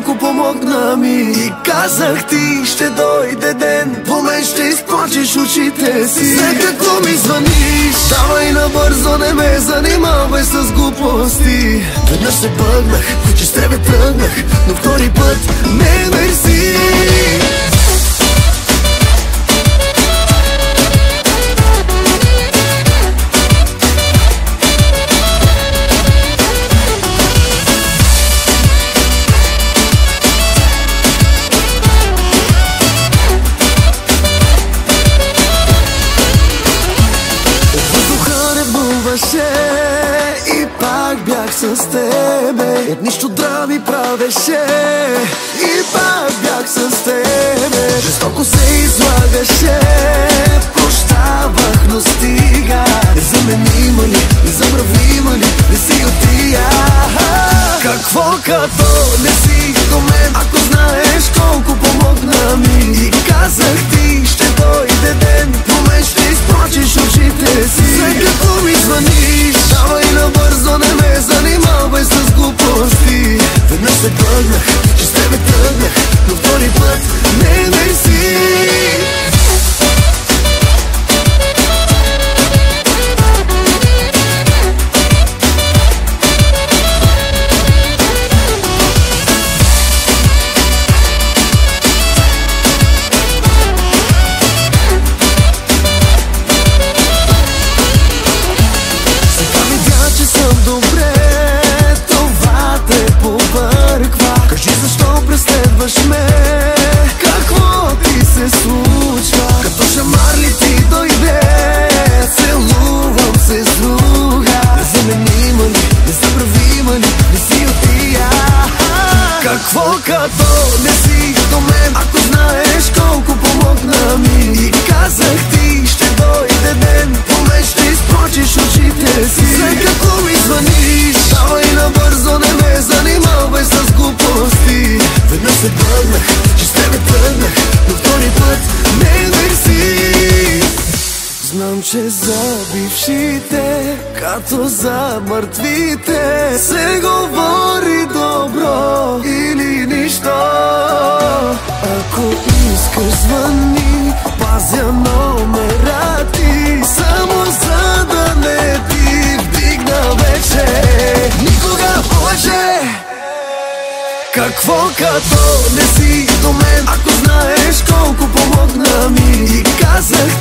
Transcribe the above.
колко помогна ми. И казах ти, ще дойде ден, по мен ще изплачеш очите си. След като ми звъниш, давай набързо, не ме занимавай с глупости. Веднъж се бъгнах, че с тебе тръгнах, но втори път не мерси. И пак бях с тебе, от нищо драми правеше. И пак бях с тебе, жестоко се излагаше. Прощавах, но стига. Незаменима ли, незабравима ли, не си от тия. Какво като не си до мен, ако знаеш колко помогна ми. И казах ти, ще дойде ден, по мен ще изплачеш очите си. След като ми звъниш, давай набързо, не ме занимавай с глупости. Веднъж се бъгнах, че с тебе тръгнах, но втори път не мерси. Какво ти се случва? Като шамар ли ти дойде? Целувам се с друга. Незаменима ли, незабравима ли, не си от тия. Какво като не си до мен, ако знаеш колко помогна ми. И казах ти, ще дойде ден, по мен ще изплачеш очите си. След като ми звъниш, давай набързо, не ме занимавай с глупости. Веднъж се бъгнах, че с тебе тръгнах, но втори път не мерси. Знам, че за бившите, като за мъртвите, се говори добро или нищо. Ако искаш, звъни, пазя номера ти, само за да не ти вдигна вече никога повече. Какво като не си до мен, ако знаеш колко помогна ми. И казах